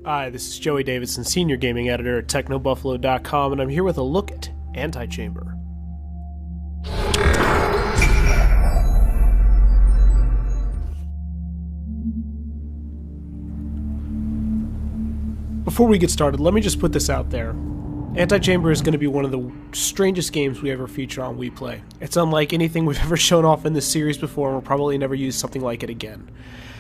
Hi, this is Joey Davidson, Senior Gaming Editor at TechnoBuffalo.com, and I'm here with a look at Antichamber. Before we get started, let me just put this out there. Antichamber is going to be one of the strangest games we ever feature on WePlay. It's unlike anything we've ever shown off in this series before, and we'll probably never use something like it again.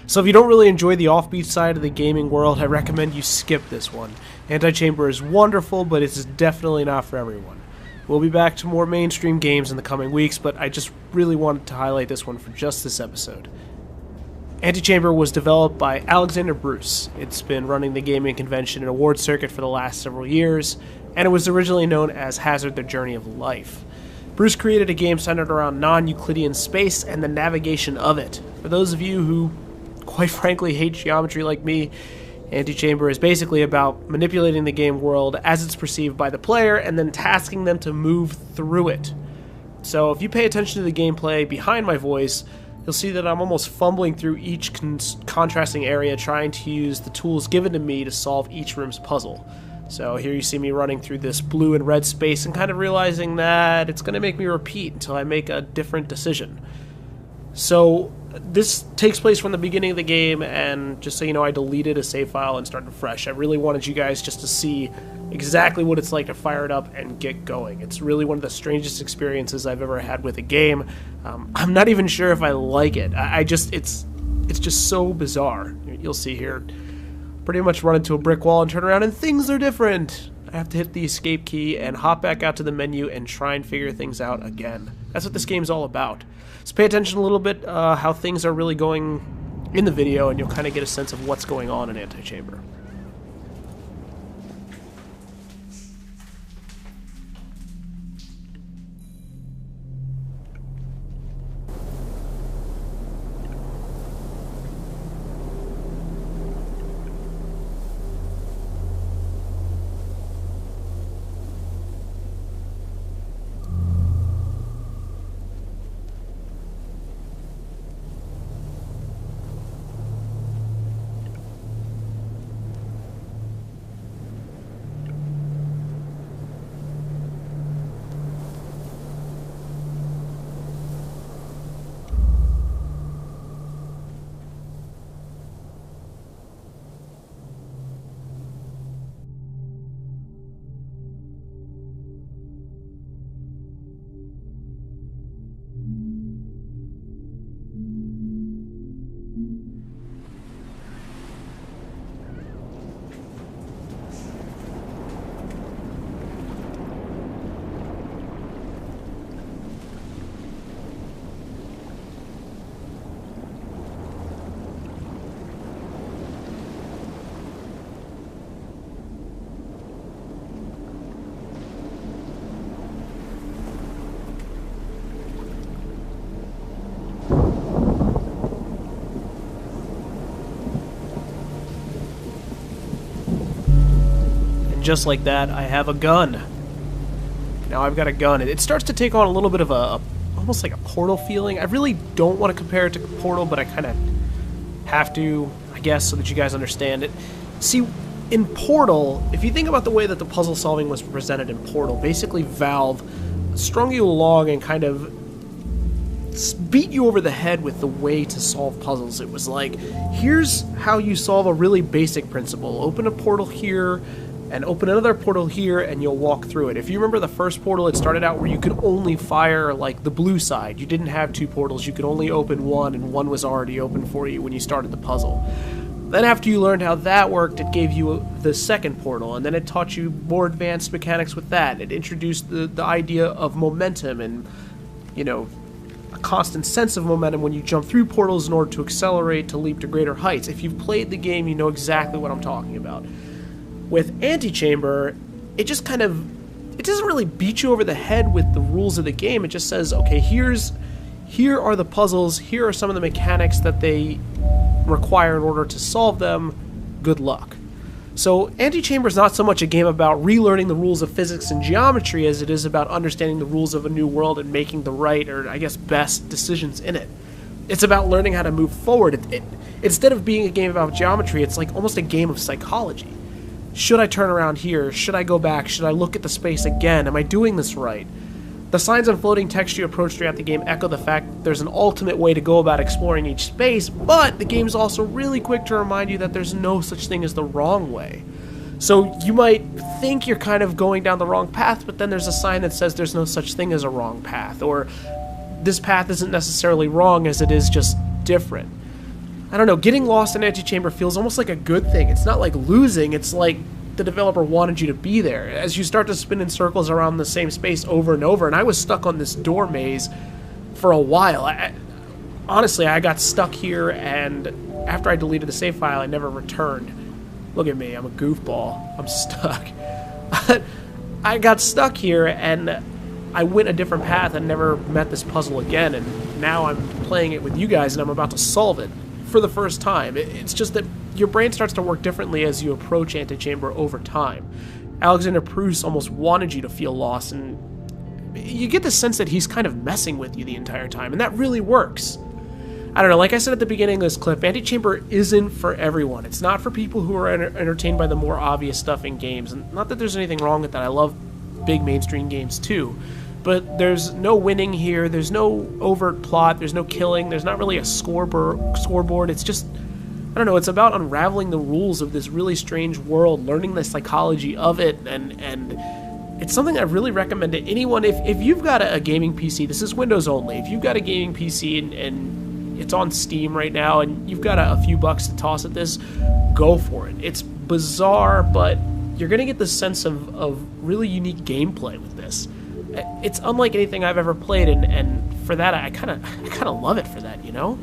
So if you don't really enjoy the offbeat side of the gaming world, I recommend you skip this one. Antichamber is wonderful, but it's definitely not for everyone. We'll be back to more mainstream games in the coming weeks, but I just really wanted to highlight this one for just this episode. Antichamber was developed by Alexander Bruce. It's been running the gaming convention and award circuit for the last several years, and it was originally known as Hazard: The Journey of Life. Bruce created a game centered around non-Euclidean space and the navigation of it. For those of you who, quite frankly, hate geometry like me, Antichamber is basically about manipulating the game world as it's perceived by the player and then tasking them to move through it. So if you pay attention to the gameplay behind my voice, you'll see that I'm almost fumbling through each contrasting area trying to use the tools given to me to solve each room's puzzle. So here you see me running through this blue and red space and kind of realizing that it's going to make me repeat until I make a different decision. So this takes place from the beginning of the game, and just so you know, I deleted a save file and started fresh. I really wanted you guys just to see exactly what it's like to fire it up and get going. It's really one of the strangest experiences I've ever had with a game. I'm not even sure if I like it. It's just so bizarre. You'll see here. Pretty much run into a brick wall and turn around and things are different. I have to hit the escape key and hop back out to the menu and try and figure things out again. That's what this game's all about. So pay attention a little bit how things are really going in the video, and you'll kind of get a sense of what's going on in Antichamber. Just like that, I have a gun. Now I've got a gun. It starts to take on a little bit of almost like a Portal feeling. I really don't want to compare it to Portal, but I kind of have to, I guess, so that you guys understand it. See, in Portal, if you think about the way that the puzzle solving was presented in Portal, basically Valve strung you along and kind of beat you over the head with the way to solve puzzles. It was like, here's how you solve a really basic principle. Open a portal here, and open another portal here, and you'll walk through it. If you remember the first Portal, it started out where you could only fire, like, the blue side. You didn't have two portals. You could only open one, and one was already open for you when you started the puzzle. Then after you learned how that worked, it gave you the second portal, and then it taught you more advanced mechanics with that. It introduced the idea of momentum and, you know, a constant sense of momentum when you jump through portals in order to accelerate, to leap to greater heights. If you've played the game, you know exactly what I'm talking about. With Antichamber, it just kind of, it doesn't really beat you over the head with the rules of the game. It just says, okay, here are the puzzles, here are some of the mechanics that they require in order to solve them. Good luck. So Antichamber is not so much a game about relearning the rules of physics and geometry as it is about understanding the rules of a new world and making the right, or I guess best, decisions in it. It's about learning how to move forward. instead of being a game about geometry, it's like almost a game of psychology. Should I turn around here? Should I go back? Should I look at the space again? Am I doing this right? The signs and floating text you approach throughout the game echo the fact that there's an ultimate way to go about exploring each space, but the game's also really quick to remind you that there's no such thing as the wrong way. So you might think you're kind of going down the wrong path, but then there's a sign that says there's no such thing as a wrong path, or this path isn't necessarily wrong as it is just different. I don't know, getting lost in Antichamber feels almost like a good thing. It's not like losing, it's like the developer wanted you to be there. As you start to spin in circles around the same space over and over, and I was stuck on this door maze for a while. Honestly, I got stuck here, and after I deleted the save file, I never returned. Look at me, I'm a goofball. I'm stuck. I got stuck here, and I went a different path and never met this puzzle again, and now I'm playing it with you guys, and I'm about to solve it for the first time. It's just that your brain starts to work differently as you approach Antichamber over time. Alexander Pruss almost wanted you to feel lost, and you get the sense that he's kind of messing with you the entire time, and that really works. I don't know, like I said at the beginning of this clip, Antichamber isn't for everyone. It's not for people who are entertained by the more obvious stuff in games, and not that there's anything wrong with that. I love big mainstream games too. But there's no winning here, there's no overt plot, there's no killing, there's not really a scoreboard. It's just, I don't know, it's about unraveling the rules of this really strange world, learning the psychology of it, and it's something I really recommend to anyone. If you've got a gaming PC, this is Windows only, if you've got a gaming PC and it's on Steam right now and you've got a few bucks to toss at this, go for it. It's bizarre, but you're going to get the sense of really unique gameplay with this. It's unlike anything I've ever played, and for that, I kind of love it for that, you know?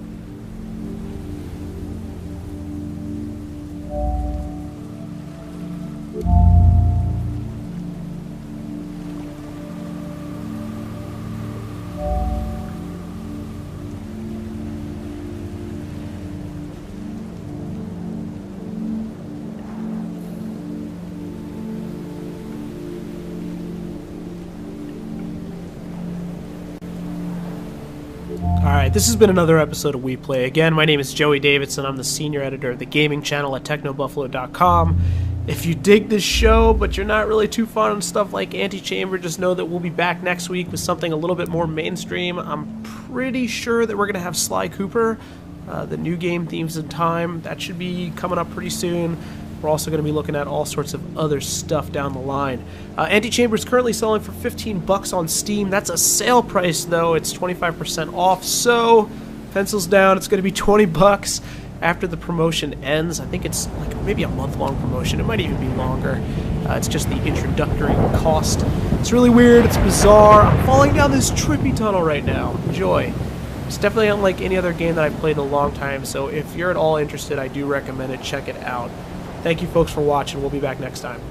Alright, this has been another episode of We Play. Again, my name is Joey Davidson. I'm the senior editor of the gaming channel at TechnoBuffalo.com. If you dig this show, but you're not really too fond of stuff like Antichamber, just know that we'll be back next week with something a little bit more mainstream. I'm pretty sure that we're going to have Sly Cooper, the new game Themes in Time. That should be coming up pretty soon. We're also going to be looking at all sorts of other stuff down the line. Antichamber is currently selling for $15 on Steam. That's a sale price, though. It's 25% off, so pencils down. It's going to be $20 after the promotion ends. I think it's like maybe a month-long promotion. It might even be longer. It's just the introductory cost. It's really weird. It's bizarre. I'm falling down this trippy tunnel right now. Enjoy. It's definitely unlike any other game that I've played in a long time, so if you're at all interested, I do recommend it. Check it out. Thank you folks for watching. We'll be back next time.